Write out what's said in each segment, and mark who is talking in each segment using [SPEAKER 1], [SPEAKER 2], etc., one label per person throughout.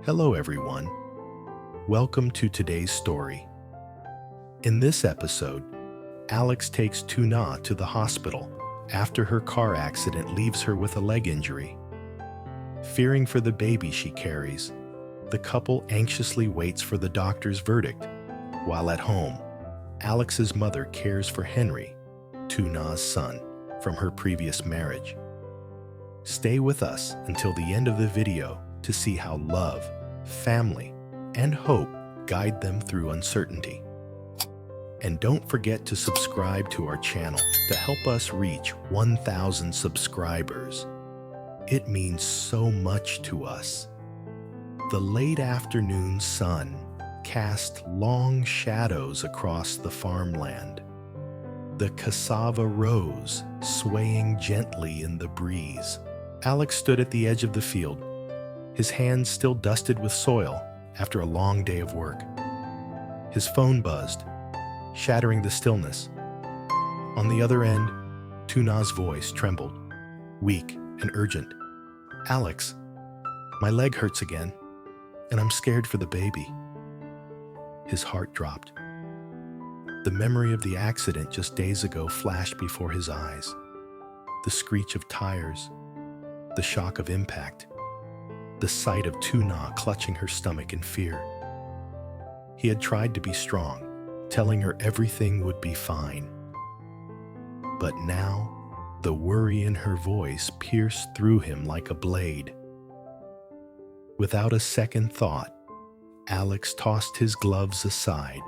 [SPEAKER 1] Hello, everyone. Welcome to today's story. In this episode, Alex takes Tuna to the hospital after her car accident leaves her with a leg injury. Fearing for the baby she carries, the couple anxiously waits for the doctor's verdict, while at home, Alex's mother cares for Henry, Tuna's son, from her previous marriage. Stay with us until the end of the video to see how love, family, and hope guide them through uncertainty. And don't forget to subscribe to our channel to help us reach 1,000 subscribers. It means so much to us. The late afternoon sun cast long shadows across the farmland. The cassava rose, swaying gently in the breeze. Alex stood at the edge of the field, his hands still dusted with soil after a long day of work. His phone buzzed, shattering the stillness. On the other end, Tuna's voice trembled, weak and urgent. "Alex, my leg hurts again, and I'm scared for the baby." His heart dropped. The memory of the accident just days ago flashed before his eyes. The screech of tires, the shock of impact, the sight of Tuna clutching her stomach in fear. He had tried to be strong, telling her everything would be fine. But now, the worry in her voice pierced through him like a blade. Without a second thought, Alex tossed his gloves aside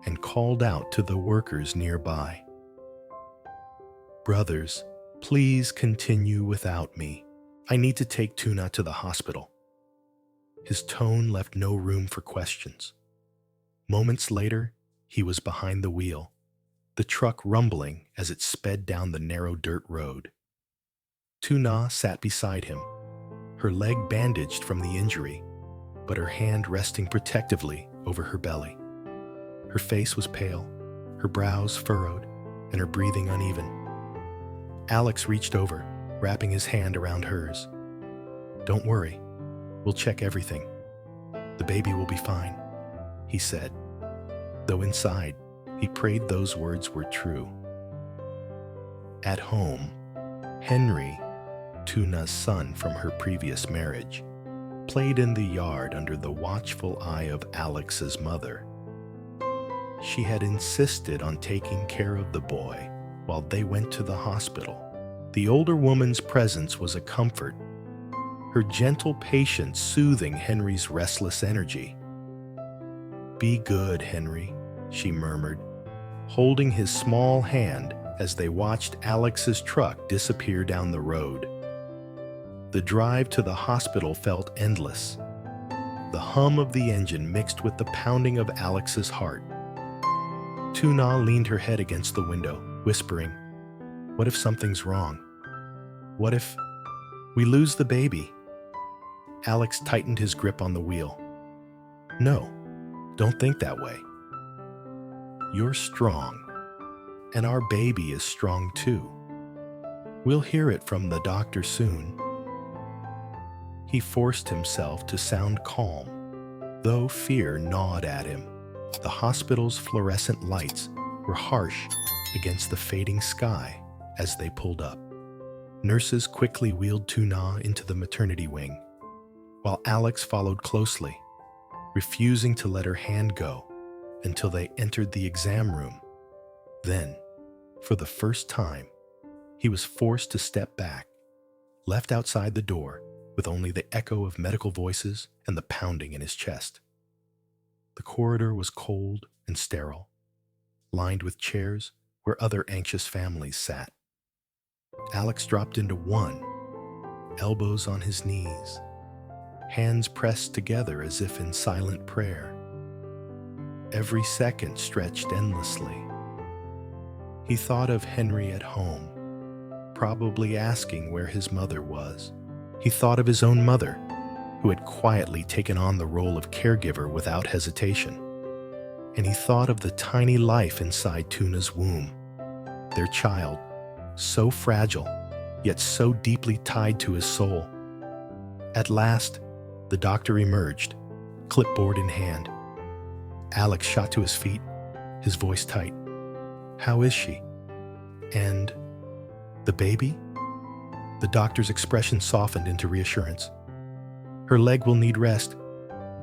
[SPEAKER 1] and called out to the workers nearby. "Brothers, please continue without me. I need to take Tuna to the hospital." His tone left no room for questions. Moments later, he was behind the wheel, the truck rumbling as it sped down the narrow dirt road. Tuna sat beside him, her leg bandaged from the injury, but her hand resting protectively over her belly. Her face was pale, her brows furrowed, and her breathing uneven. Alex reached over, wrapping his hand around hers. "Don't worry, we'll check everything. The baby will be fine," he said, though inside, he prayed those words were true. At home, Henry, Tuna's son from her previous marriage, played in the yard under the watchful eye of Alex's mother. She had insisted on taking care of the boy while they went to the hospital. The older woman's presence was a comfort, her gentle patience soothing Henry's restless energy. "Be good, Henry," she murmured, holding his small hand as they watched Alex's truck disappear down the road. The drive to the hospital felt endless. The hum of the engine mixed with the pounding of Alex's heart. Tuna leaned her head against the window, whispering, "What if something's wrong? What if we lose the baby?" Alex tightened his grip on the wheel. "No, don't think that way. You're strong, and our baby is strong too. We'll hear it from the doctor soon." He forced himself to sound calm, though fear gnawed at him. The hospital's fluorescent lights were harsh against the fading sky as they pulled up. Nurses quickly wheeled Tuna into the maternity wing, while Alex followed closely, refusing to let her hand go until they entered the exam room. Then, for the first time, he was forced to step back, left outside the door with only the echo of medical voices and the pounding in his chest. The corridor was cold and sterile, lined with chairs where other anxious families sat. Alex dropped into one, elbows on his knees, hands pressed together as if in silent prayer. Every second stretched endlessly. He thought of Henry at home, probably asking where his mother was. He thought of his own mother, who had quietly taken on the role of caregiver without hesitation. And he thought of the tiny life inside Tuna's womb, their child, so fragile, yet so deeply tied to his soul. At last, the doctor emerged, clipboard in hand. Alex shot to his feet, his voice tight. "How is she? And the baby?" The doctor's expression softened into reassurance. "Her leg will need rest,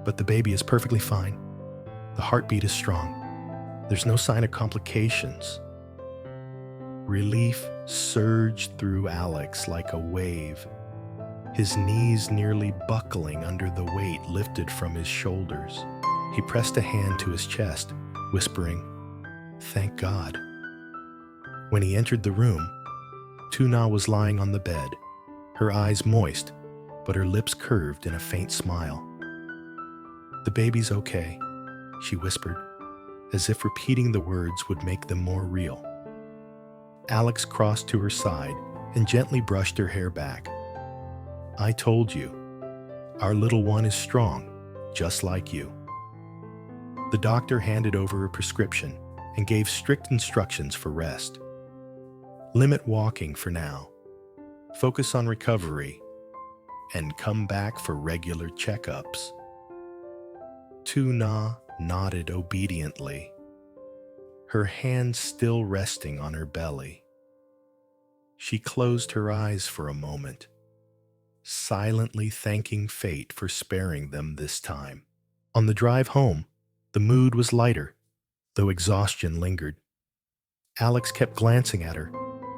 [SPEAKER 1] but the baby is perfectly fine. The heartbeat is strong. There's no sign of complications." Relief surged through Alex like a wave. His knees nearly buckling under the weight lifted from his shoulders. He pressed a hand to his chest, whispering, "Thank God." When he entered the room, Tuna was lying on the bed, her eyes moist, but her lips curved in a faint smile. "The baby's okay," she whispered, as if repeating the words would make them more real. Alex crossed to her side and gently brushed her hair back. "I told you, our little one is strong, just like you." The doctor handed over a prescription and gave strict instructions for rest. "Limit walking for now. Focus on recovery, and come back for regular checkups." Tuna nodded obediently, her hand still resting on her belly. She closed her eyes for a moment, silently thanking fate for sparing them this time. On the drive home, the mood was lighter, though exhaustion lingered. Alex kept glancing at her,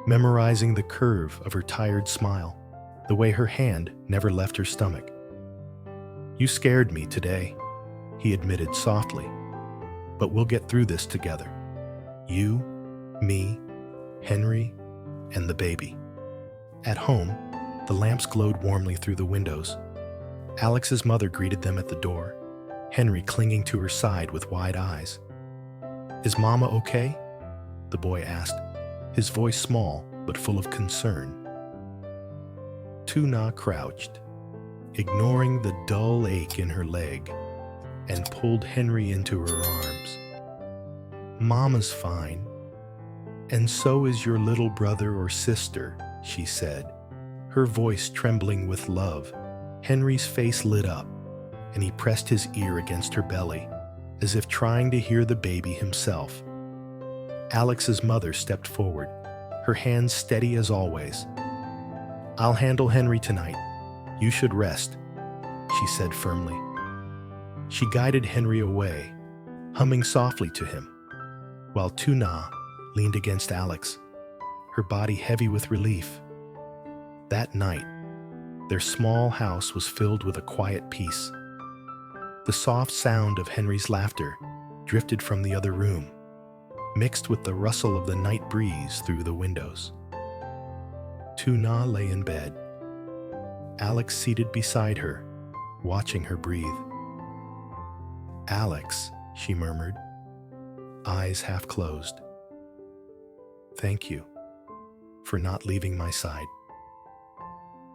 [SPEAKER 1] memorizing the curve of her tired smile, the way her hand never left her stomach. "You scared me today," he admitted softly, "but we'll get through this together. You, me, Henry, and the baby." At home, the lamps glowed warmly through the windows. Alex's mother greeted them at the door, Henry clinging to her side with wide eyes. "Is Mama okay?" the boy asked, his voice small but full of concern. Tuna crouched, ignoring the dull ache in her leg, and pulled Henry into her arms. "Mama's fine, and so is your little brother or sister," she said, her voice trembling with love. Henry's face lit up, and he pressed his ear against her belly, as if trying to hear the baby himself. Alex's mother stepped forward, her hands steady as always. "I'll handle Henry tonight. You should rest," she said firmly. She guided Henry away, humming softly to him, while Tuna leaned against Alex, her body heavy with relief. That night, their small house was filled with a quiet peace. The soft sound of Henry's laughter drifted from the other room, mixed with the rustle of the night breeze through the windows. Tuna lay in bed, Alex seated beside her, watching her breathe. "Alex," she murmured, eyes half closed. "Thank you for not leaving my side."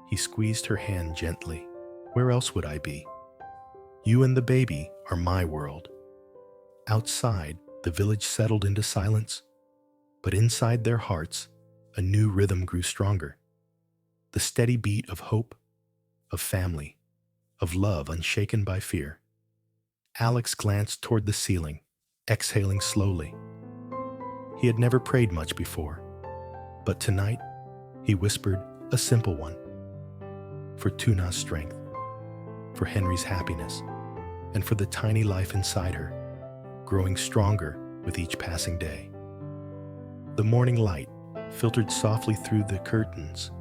[SPEAKER 1] He squeezed her hand gently. "Where else would I be? You and the baby are my world." Outside, the village settled into silence, but inside their hearts, a new rhythm grew stronger. The steady beat of hope, of family, of love unshaken by fear. Alex glanced toward the ceiling, exhaling slowly. He had never prayed much before, but tonight he whispered a simple one. For Tuna's strength, for Henry's happiness, and for the tiny life inside her, growing stronger with each passing day. The morning light filtered softly through the curtains,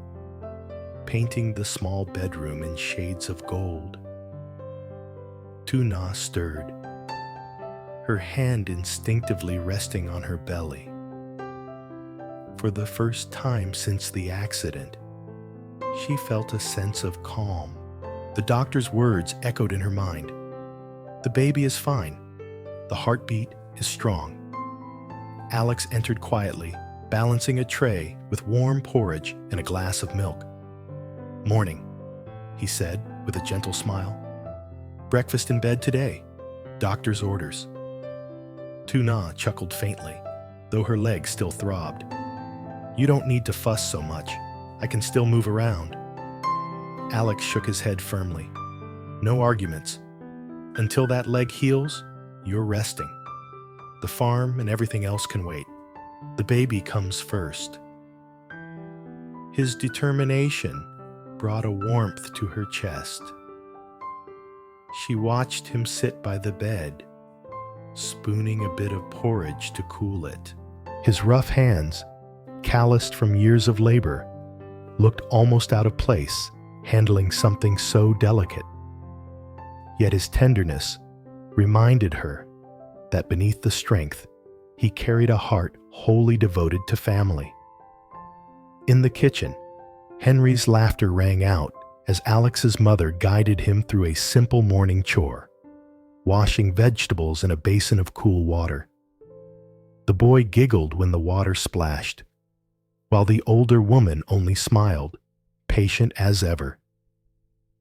[SPEAKER 1] painting the small bedroom in shades of gold. Tuna stirred, her hand instinctively resting on her belly. For the first time since the accident, she felt a sense of calm. The doctor's words echoed in her mind. "The baby is fine. The heartbeat is strong." Alex entered quietly, balancing a tray with warm porridge and a glass of milk. "Morning," he said with a gentle smile. "Breakfast in bed today. Doctor's orders." Tuna chuckled faintly, though her legs still throbbed. "You don't need to fuss so much. I can still move around." Alex shook his head firmly. "No arguments. Until that leg heals, you're resting. The farm and everything else can wait. The baby comes first." His determination brought a warmth to her chest. She watched him sit by the bed, spooning a bit of porridge to cool it. His rough hands, calloused from years of labor, looked almost out of place, handling something so delicate. Yet his tenderness reminded her that beneath the strength, he carried a heart wholly devoted to family. In the kitchen, Henry's laughter rang out as Alex's mother guided him through a simple morning chore, washing vegetables in a basin of cool water. The boy giggled when the water splashed, while the older woman only smiled, patient as ever.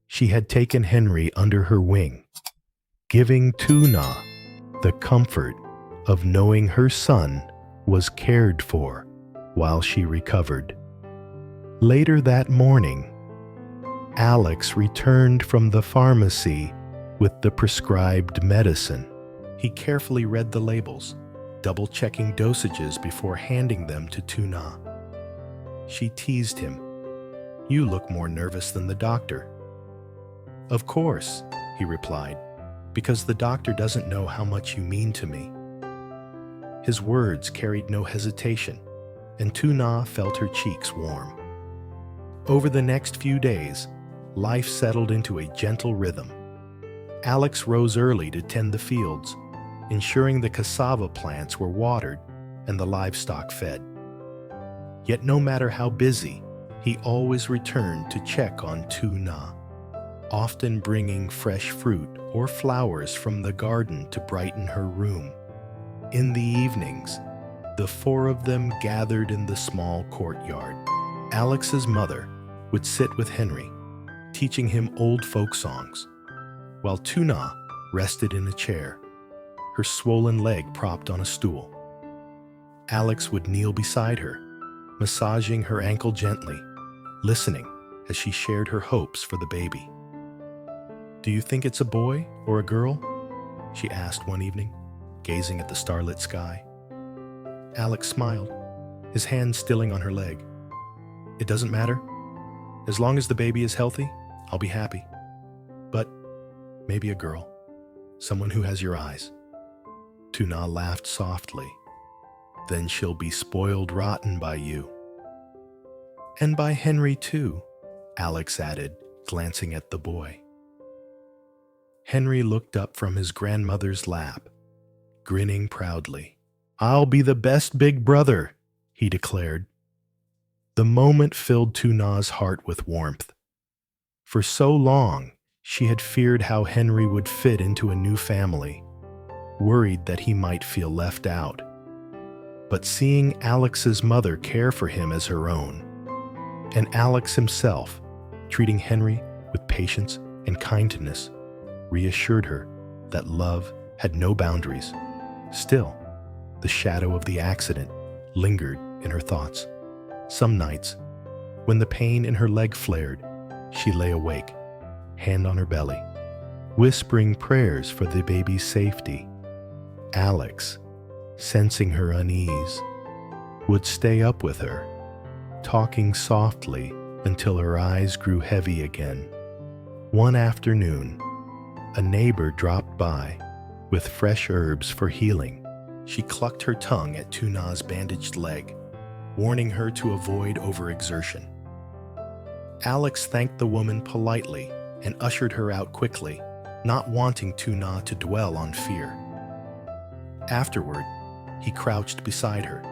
[SPEAKER 1] She had taken Henry under her wing, giving Tuna the comfort of knowing her son was cared for while she recovered. Later that morning, Alex returned from the pharmacy with the prescribed medicine. He carefully read the labels, double-checking dosages before handing them to Tuna. She teased him. "You look more nervous than the doctor." "Of course," he replied, "because the doctor doesn't know how much you mean to me." His words carried no hesitation, and Tuna felt her cheeks warm. Over the next few days, life settled into a gentle rhythm. Alex rose early to tend the fields, ensuring the cassava plants were watered and the livestock fed. Yet no matter how busy, he always returned to check on Tuna, often bringing fresh fruit or flowers from the garden to brighten her room. In the evenings, the four of them gathered in the small courtyard. Alex's mother would sit with Henry, teaching him old folk songs, while Tuna rested in a chair, her swollen leg propped on a stool. Alex would kneel beside her, massaging her ankle gently, listening as she shared her hopes for the baby. "Do you think it's a boy or a girl?" she asked one evening, gazing at the starlit sky. Alex smiled, his hand stilling on her leg. "It doesn't matter. As long as the baby is healthy, I'll be happy. But maybe a girl, someone who has your eyes." Tuna laughed softly. "Then she'll be spoiled rotten by you." "And by Henry too," Alex added, glancing at the boy. Henry looked up from his grandmother's lap, grinning proudly. "I'll be the best big brother," he declared. The moment filled Tuna's heart with warmth. For so long, she had feared how Henry would fit into a new family, worried that he might feel left out. But seeing Alex's mother care for him as her own, and Alex himself treating Henry with patience and kindness, reassured her that love had no boundaries. Still, the shadow of the accident lingered in her thoughts. Some nights, when the pain in her leg flared, she lay awake, hand on her belly, whispering prayers for the baby's safety. Alex, sensing her unease, would stay up with her, talking softly until her eyes grew heavy again. One afternoon, a neighbor dropped by with fresh herbs for healing. She clucked her tongue at Tuna's bandaged leg, warning her to avoid overexertion. Alex thanked the woman politely and ushered her out quickly, not wanting Tuna to dwell on fear. Afterward, he crouched beside her.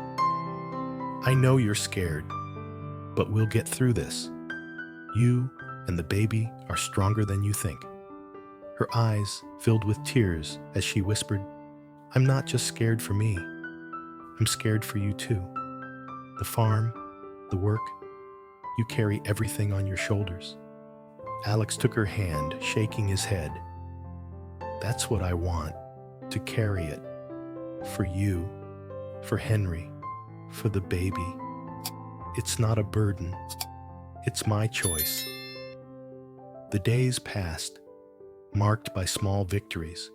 [SPEAKER 1] "I know you're scared, but we'll get through this. You and the baby are stronger than you think." Her eyes filled with tears as she whispered, "I'm not just scared for me. I'm scared for you too. The farm, the work, you carry everything on your shoulders." Alex took her hand, shaking his head. "That's what I want, to carry it. For you, for Henry, for the baby. It's not a burden. It's my choice." The days passed, marked by small victories.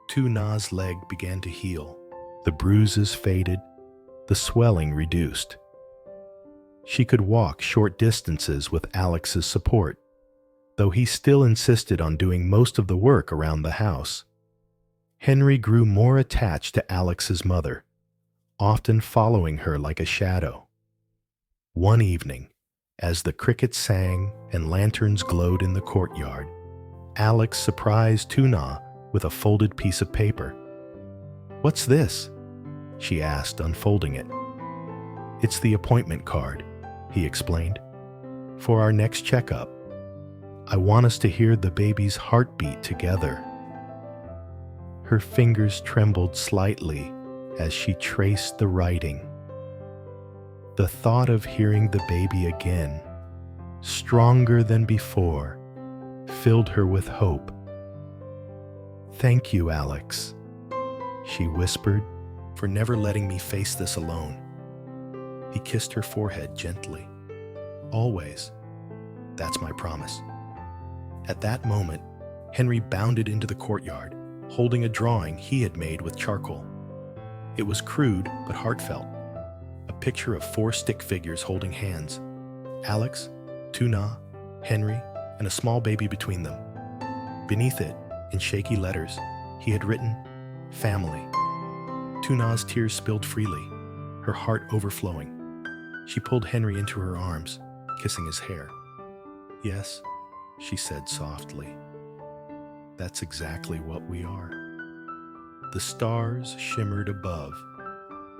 [SPEAKER 1] Tuna's leg began to heal. The bruises faded, the swelling reduced. She could walk short distances with Alex's support, though he still insisted on doing most of the work around the house. Henry grew more attached to Alex's mother, often following her like a shadow. One evening, as the crickets sang and lanterns glowed in the courtyard, Alex surprised Tuna with a folded piece of paper. "What's this?" she asked, unfolding it. "It's the appointment card," he explained. "For our next checkup. I want us to hear the baby's heartbeat together." Her fingers trembled slightly as she traced the writing. The thought of hearing the baby again, stronger than before, filled her with hope. "Thank you, Alex," she whispered, "for never letting me face this alone." He kissed her forehead gently. "Always. That's my promise." At that moment, Henry bounded into the courtyard, holding a drawing he had made with charcoal. It was crude but heartfelt, a picture of 4 stick figures holding hands: Alex, Tuna, Henry, and a small baby between them. Beneath it, in shaky letters, he had written, "Family." Tuna's tears spilled freely, her heart overflowing. She pulled Henry into her arms, kissing his hair. "Yes," she said softly. "That's exactly what we are." The stars shimmered above,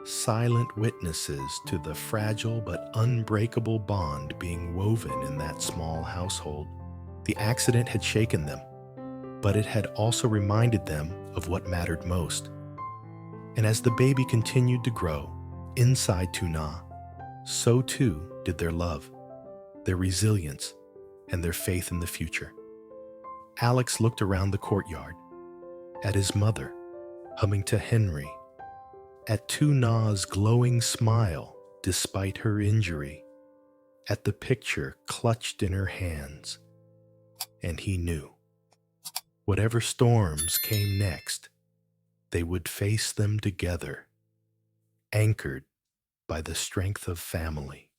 [SPEAKER 1] silent witnesses to the fragile but unbreakable bond being woven in that small household. The accident had shaken them, but it had also reminded them of what mattered most. And as the baby continued to grow inside Tuna, so too did their love, their resilience, and their faith in the future. Alex looked around the courtyard, at his mother, humming to Henry, at Tuna's glowing smile despite her injury, at the picture clutched in her hands, and he knew. Whatever storms came next, they would face them together, anchored by the strength of family.